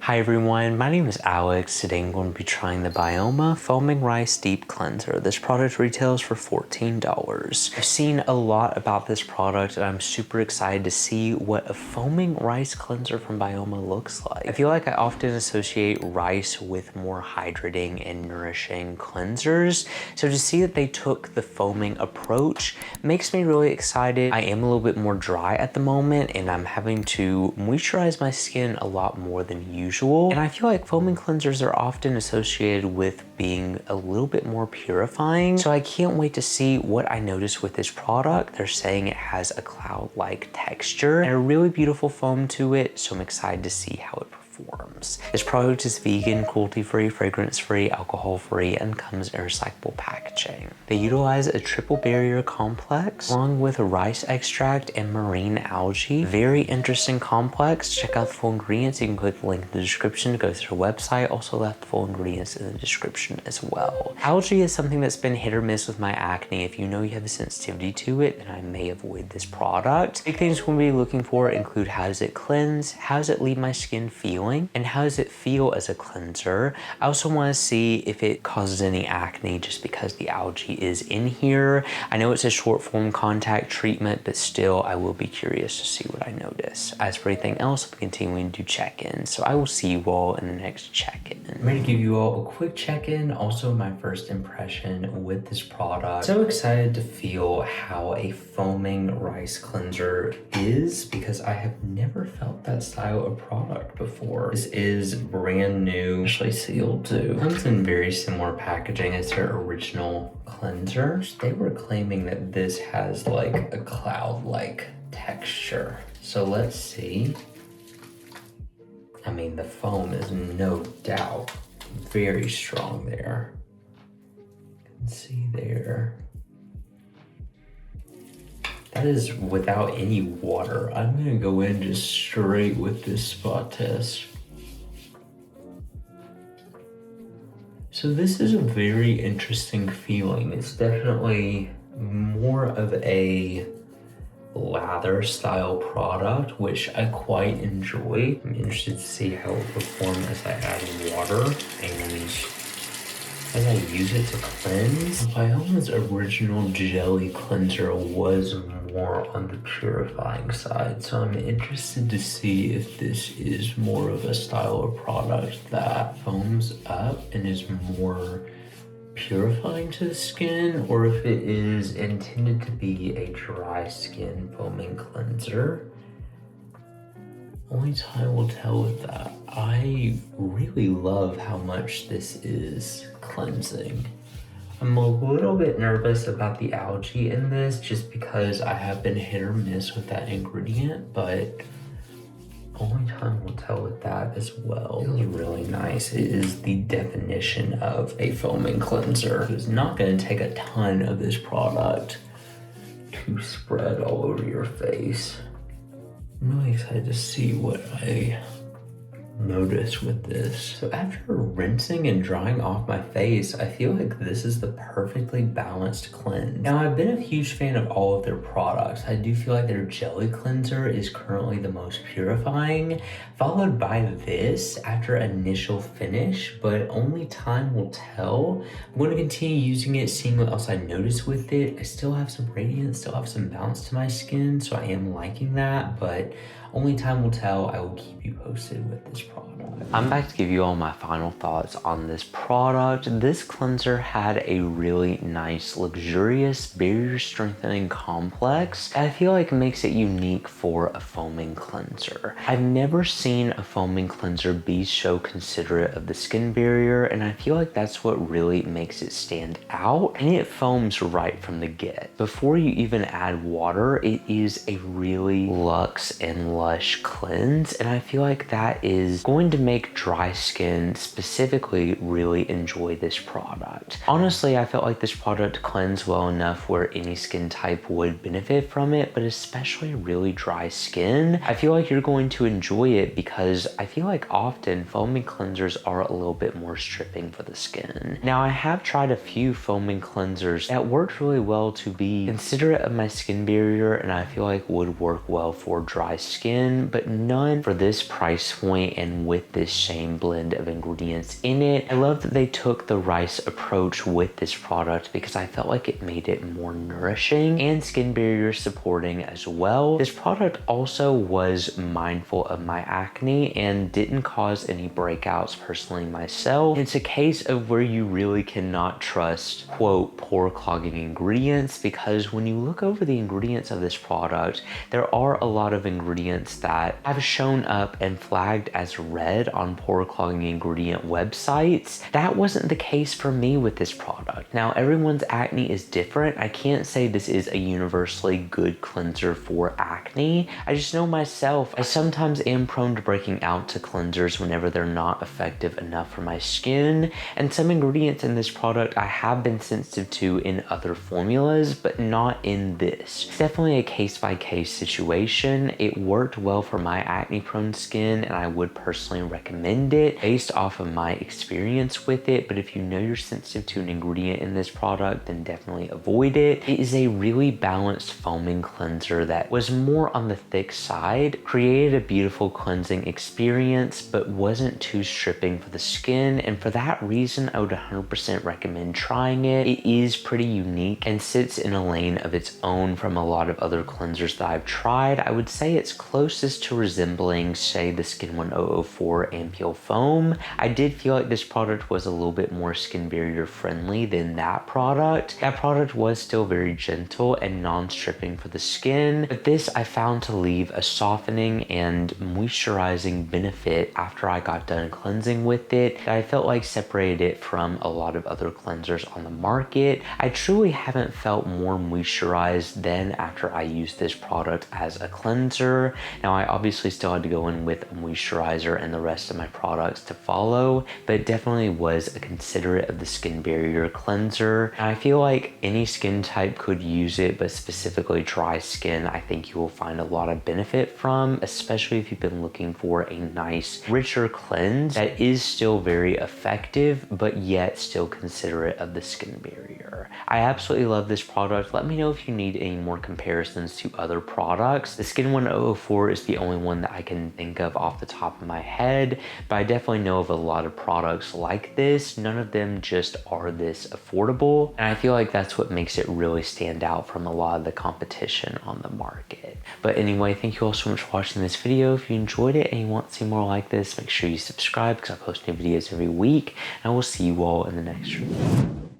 Hi everyone, my name is Alex. Today I'm going to be trying the Byoma Foaming Rice Deep Cleanser. This product retails for $14. I've seen a lot about this product and I'm super excited to see what a foaming rice cleanser from Byoma looks like. I feel like I often associate rice with more hydrating and nourishing cleansers. So to see that they took the foaming approach makes me really excited. I am a little bit more dry at the moment and I'm having to moisturize my skin a lot more than usual. And I feel like foaming cleansers are often associated with being a little bit more purifying. So I can't wait to see what I notice with this product. They're saying it has a cloud-like texture and a really beautiful foam to it. So I'm excited to see how it performs. This product is vegan, cruelty-free, fragrance-free, alcohol-free, and comes in recyclable packaging. They utilize a triple barrier complex along with rice extract and marine algae. Very interesting complex. Check out the full ingredients. You can click the link in the description to go to their website. Also left the full ingredients in the description as well. Algae is something that's been hit or miss with my acne. If you know you have a sensitivity to it, then I may avoid this product. Big things we'll be looking for include how does it cleanse, how does it leave my skin feeling, and how does it feel as a cleanser. I also want to see if it causes any acne just because the algae is in here. I know it's a short form contact treatment, but still I will be curious to see what I notice. As for anything else, I'm continuing to check-in. So I will see you all in the next check-in. I'm ready to give you all a quick check-in, also my first impression with this product. So excited to feel how a foaming rice cleanser is because I have never felt that style of product before. This is brand new, actually sealed too. Comes in very similar packaging as their original cleanser. They were claiming that this has like a cloud-like texture. So let's see. I mean, the foam is no doubt very strong there. You can see there. That is without any water. I'm gonna go in just straight with this spot test. So this is a very interesting feeling. It's definitely more of a lather style product, which I quite enjoy. I'm interested to see how it will perform as I add water and as I use it to cleanse. Byoma's original jelly cleanser was more on the purifying side, so I'm interested to see if this is more of a style of product that foams up and is more purifying to the skin, or if it is intended to be a dry skin foaming cleanser. Only time will tell with that. I really love how much this is cleansing. I'm a little bit nervous about the algae in this just because I have been hit or miss with that ingredient, but only time will tell with that as well. It feels really nice. It is the definition of a foaming cleanser. It's not going to take a ton of this product to spread all over your face. I'm really excited to see what I notice with this. So after rinsing and drying off my face, I feel like this is the perfectly balanced cleanse. Now, I've been a huge fan of all of their products. I do feel like their jelly cleanser is currently the most purifying, followed by this after initial finish, but only time will tell. I'm going to continue using it, seeing what else I notice with it. I still have some radiance, still have some bounce to my skin, so I am liking that, but only time will tell. I will keep you posted with this product. I'm back to give you all my final thoughts on this product. This cleanser had a really nice, luxurious, barrier strengthening complex. I feel like makes it unique for a foaming cleanser. I've never seen a foaming cleanser be so considerate of the skin barrier, and I feel like that's what really makes it stand out. And it foams right from the get. Before you even add water, it is a really luxe and lush cleanse, and I feel like that is going to make dry skin specifically really enjoy this product. Honestly, I felt like this product cleansed well enough where any skin type would benefit from it, but especially really dry skin. I feel like you're going to enjoy it because I feel like often foaming cleansers are a little bit more stripping for the skin. Now, I have tried a few foaming cleansers that worked really well to be considerate of my skin barrier, and I feel like would work well for dry skin. skin, but none for this price point and with this same blend of ingredients in it. I love that they took the rice approach with this product because I felt like it made it more nourishing and skin barrier supporting as well. This product also was mindful of my acne and didn't cause any breakouts personally myself. It's a case of where you really cannot trust, quote, pore clogging ingredients, because when you look over the ingredients of this product, there are a lot of ingredients that have shown up and flagged as red on pore clogging ingredient websites. That wasn't the case for me with this product. Now, everyone's acne is different. I can't say this is a universally good cleanser for acne. I just know myself, I sometimes am prone to breaking out to cleansers whenever they're not effective enough for my skin, and some ingredients in this product I have been sensitive to in other formulas, but not in this. It's definitely a case-by-case situation. It worked well for my acne-prone skin, and I would personally recommend it based off of my experience with it, but if you know you're sensitive to an ingredient in this product, then definitely avoid it. It is a really balanced foaming cleanser that was more on the thick side, created a beautiful cleansing experience, but wasn't too stripping for the skin, and for that reason, I would 100% recommend trying it. It is pretty unique and sits in a lane of its own from a lot of other cleansers that I've tried. I would say it's closest to resembling, say, the Skin 1004 Ampoule Foam. I did feel like this product was a little bit more skin barrier friendly than that product. That product was still very gentle and non-stripping for the skin, but this I found to leave a softening and moisturizing benefit after I got done cleansing with it that I felt like separated it from a lot of other cleansers on the market. I truly haven't felt more moisturized than after I used this product as a cleanser. Now, I obviously still had to go in with a moisturizer and the rest of my products to follow, but it definitely was a considerate of the skin barrier cleanser. And I feel like any skin type could use it, but specifically dry skin, I think you will find a lot of benefit from, especially if you've been looking for a nice, richer cleanse that is still very effective, but yet still considerate of the skin barrier. I absolutely love this product. Let me know if you need any more comparisons to other products. The Skin 1004 is the only one that I can think of off the top of my head, but I definitely know of a lot of products like this. None of them just are this affordable, and I feel like that's what makes it really stand out from a lot of the competition on the market. But anyway, thank you all so much for watching this video. If you enjoyed it and you want to see more like this, make sure you subscribe because I post new videos every week, and I will see you all in the next review.